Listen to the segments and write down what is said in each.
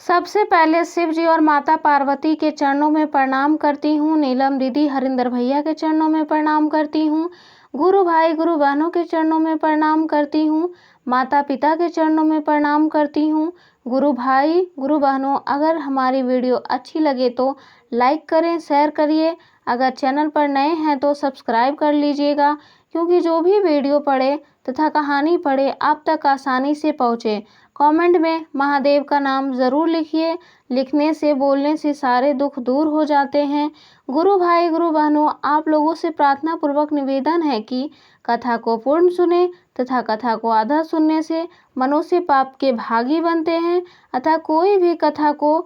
सबसे पहले शिव जी और माता पार्वती के चरणों में प्रणाम करती हूँ। नीलम दीदी, हरिंदर भैया के चरणों में प्रणाम करती हूँ। गुरु भाई गुरु बहनों के चरणों में प्रणाम करती हूँ। माता पिता के चरणों में प्रणाम करती हूँ। गुरु भाई गुरु बहनों, अगर हमारी वीडियो अच्छी लगे तो लाइक करें, शेयर करिए। अगर चैनल पर नए हैं तो सब्सक्राइब कर लीजिएगा, क्योंकि जो भी वीडियो पढ़े तथा कहानी पढ़े आप तक आसानी से पहुँचे। कमेंट में महादेव का नाम ज़रूर लिखिए। लिखने से, बोलने से सारे दुख दूर हो जाते हैं। गुरु भाई गुरु बहनों, आप लोगों से प्रार्थना पूर्वक निवेदन है कि कथा को पूर्ण सुने तथा कथा को आधा सुनने से मनुष्य पाप के भागी बनते हैं। अतः कोई भी कथा को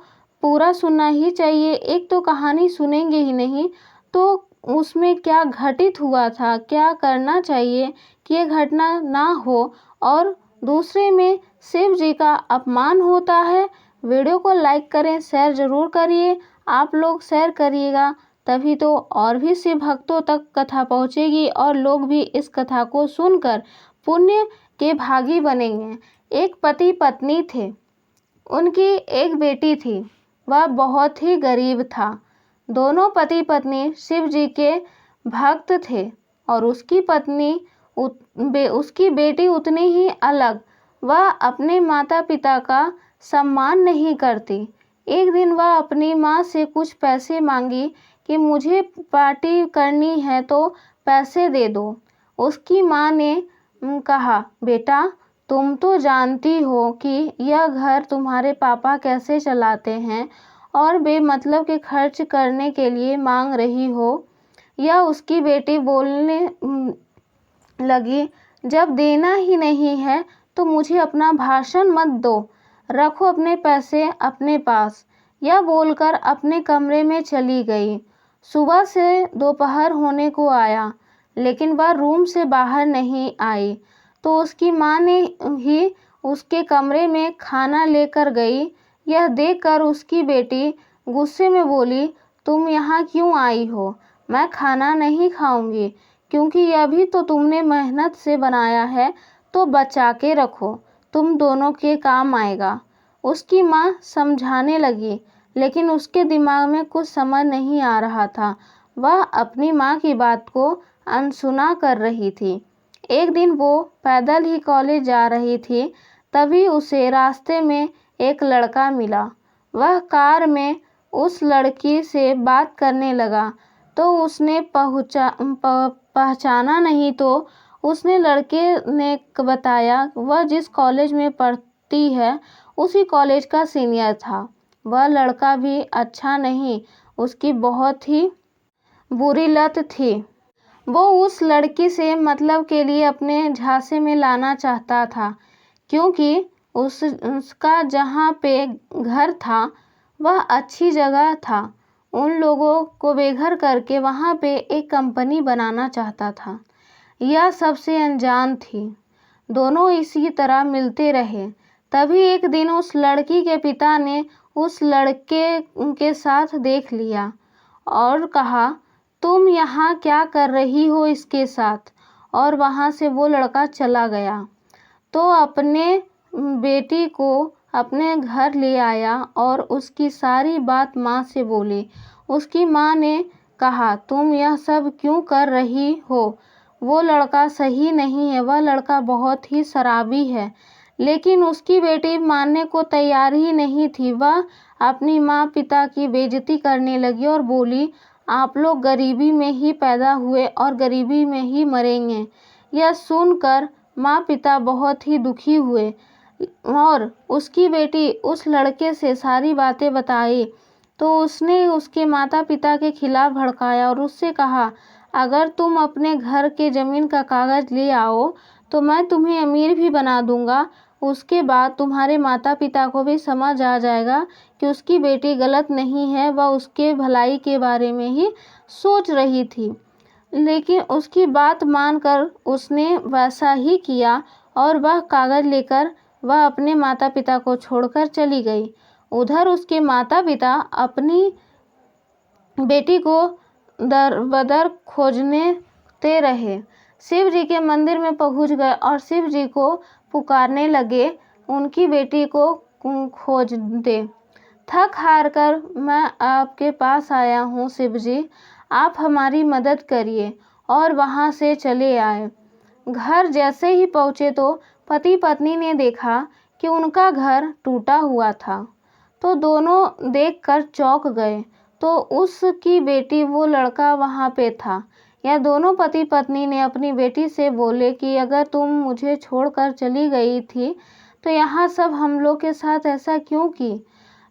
पूरा सुनना ही चाहिए। एक तो कहानी सुनेंगे ही नहीं तो उसमें क्या घटित हुआ था, क्या करना चाहिए कि ये घटना ना हो, और दूसरे में शिव जी का अपमान होता है। वीडियो को लाइक करें, शेयर ज़रूर करिए। आप लोग शेयर करिएगा तभी तो और भी शिव भक्तों तक कथा पहुंचेगी और लोग भी इस कथा को सुनकर पुण्य के भागी बनेंगे। एक पति पत्नी थे, उनकी एक बेटी थी। वह बहुत ही गरीब था। दोनों पति पत्नी शिव जी के भक्त थे और उसकी बेटी उतनी ही अलग। वह अपने माता पिता का सम्मान नहीं करती। एक दिन वह अपनी माँ से कुछ पैसे मांगी कि मुझे पार्टी करनी है तो पैसे दे दो। उसकी माँ ने कहा, बेटा तुम तो जानती हो कि यह घर तुम्हारे पापा कैसे चलाते हैं और बेमतलब के खर्च करने के लिए मांग रही हो। यह उसकी बेटी बोलने लगी, जब देना ही नहीं है तो मुझे अपना भाषण मत दो, रखो अपने पैसे अपने पास। यह बोलकर अपने कमरे में चली गई। सुबह से दोपहर होने को आया, लेकिन वह रूम से बाहर नहीं आई। तो उसकी माँ ने ही उसके कमरे में खाना लेकर गई। यह देखकर उसकी बेटी गुस्से में बोली, तुम यहाँ क्यों आई हो? मैं खाना नहीं खाऊंगी, क्योंकि यह भी तो तुमने मेहनत से बनाया है, तो बचा के रखो, तुम दोनों के काम आएगा। उसकी माँ समझाने लगी, लेकिन उसके दिमाग में कुछ समझ नहीं आ रहा था। वह अपनी माँ की बात को अनसुना कर रही थी। एक दिन वो पैदल ही कॉलेज जा रही थी, तभी उसे रास्ते में एक लड़का मिला। वह कार में उस लड़की से बात करने लगा, तो उसने पहचाना नहीं। तो उसने लड़के ने बताया वह जिस कॉलेज में पढ़ती है उसी कॉलेज का सीनियर था। वह लड़का भी अच्छा नहीं, उसकी बहुत ही बुरी लत थी। वो उस लड़की से मतलब के लिए अपने झांसे में लाना चाहता था, क्योंकि उसका जहाँ पे घर था वह अच्छी जगह था। उन लोगों को बेघर करके वहाँ पे एक कंपनी बनाना चाहता था। यह सबसे अनजान थी। दोनों इसी तरह मिलते रहे। तभी एक दिन उस लड़की के पिता ने उस लड़के के साथ देख लिया और कहा, तुम यहाँ क्या कर रही हो इसके साथ? और वहाँ से वो लड़का चला गया। तो अपने बेटी को अपने घर ले आया और उसकी सारी बात माँ से बोली। उसकी माँ ने कहा, तुम यह सब क्यों कर रही हो? वो लड़का सही नहीं है, वह लड़का बहुत ही शराबी है। लेकिन उसकी बेटी मानने को तैयार ही नहीं थी। वह अपनी माँ पिता की बेइज्जती करने लगी और बोली, आप लोग गरीबी में ही पैदा हुए और गरीबी में ही मरेंगे। यह सुनकर माँ पिता बहुत ही दुखी हुए और उसकी बेटी उस लड़के से सारी बातें बताई। तो उसने उसके माता पिता के खिलाफ भड़काया और उससे कहा, अगर तुम अपने घर के ज़मीन का कागज़ ले आओ तो मैं तुम्हें अमीर भी बना दूंगा। उसके बाद तुम्हारे माता पिता को भी समझ आ जाएगा कि उसकी बेटी गलत नहीं है, वह उसके भलाई के बारे में ही सोच रही थी। लेकिन उसकी बात मानकर उसने वैसा ही किया और वह कागज़ लेकर वह अपने माता पिता को छोड़कर चली गई। उधर उसके माता पिता अपनी बेटी को दर बदर खोजते रहे। शिव जी के मंदिर में पहुंच गए और शिव जी को पुकारने लगे, उनकी बेटी को खोज दे। थक हार कर मैं आपके पास आया हूँ शिव जी, आप हमारी मदद करिए। और वहाँ से चले आए। घर जैसे ही पहुँचे तो पति पत्नी ने देखा कि उनका घर टूटा हुआ था। तो दोनों देखकर चौंक गए। तो उसकी बेटी, वो लड़का वहाँ पे था। यह दोनों पति पत्नी ने अपनी बेटी से बोले कि अगर तुम मुझे छोड़कर चली गई थी तो यहाँ सब हम लोग के साथ ऐसा क्यों की?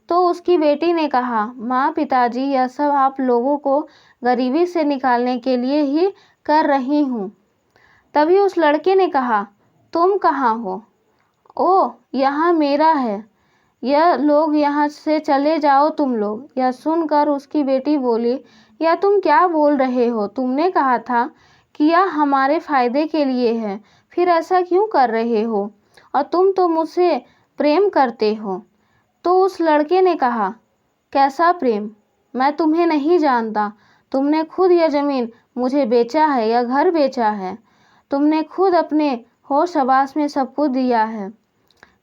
तो उसकी बेटी ने कहा, माँ पिताजी, यह सब आप लोगों को गरीबी से निकालने के लिए ही कर रही हूँ। तभी उस लड़के ने कहा, तुम कहाँ हो? ओ, यहाँ मेरा है। यह लोग यहाँ से चले जाओ तुम लोग। यह सुनकर उसकी बेटी बोली, यह तुम क्या बोल रहे हो? तुमने कहा था कि यह हमारे फायदे के लिए है, फिर ऐसा क्यों कर रहे हो? और तुम तो मुझसे प्रेम करते हो। तो उस लड़के ने कहा, कैसा प्रेम? मैं तुम्हें नहीं जानता। तुमने खुद यह ज़मीन मुझे बेचा है, यह घर बेचा है। तुमने खुद अपने होश हवास में सब कुछ दिया है।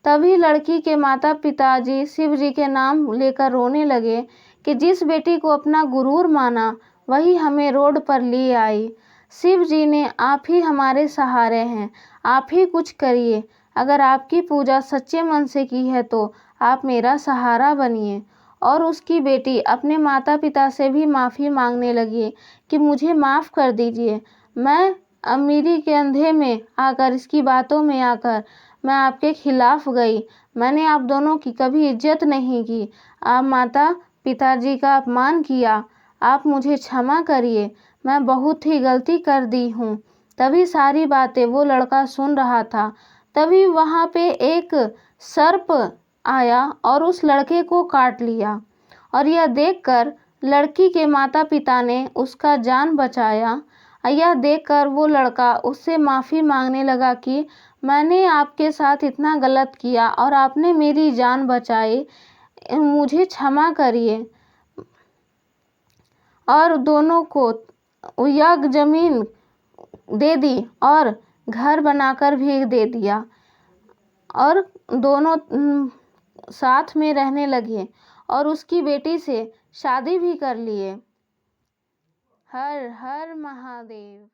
तभी लड़की के माता पिताजी शिव जी के नाम लेकर रोने लगे कि जिस बेटी को अपना गुरूर माना वही हमें रोड पर ले आई। शिव जी ने, आप ही हमारे सहारे हैं, आप ही कुछ करिए। अगर आपकी पूजा सच्चे मन से की है तो आप मेरा सहारा बनिए। और उसकी बेटी अपने माता पिता से भी माफ़ी मांगने लगी कि मुझे माफ़ कर दीजिए। मैं अमीरी के अंधे में आकर, इसकी बातों में आकर मैं आपके खिलाफ गई। मैंने आप दोनों की कभी इज्जत नहीं की। आप माता पिताजी का अपमान किया। आप मुझे क्षमा करिए, मैं बहुत ही गलती कर दी हूँ। तभी सारी बातें वो लड़का सुन रहा था। तभी वहाँ पे एक सर्प आया और उस लड़के को काट लिया। और यह देखकर लड़की के माता पिता ने उसका जान बचाया। यह देखकर वो लड़का उससे माफ़ी मांगने लगा कि मैंने आपके साथ इतना गलत किया और आपने मेरी जान बचाई, मुझे क्षमा करिए। और दोनों को यह ज़मीन दे दी और घर बनाकर भी दे दिया। और दोनों साथ में रहने लगे और उसकी बेटी से शादी भी कर लिए। हर हर महादेव।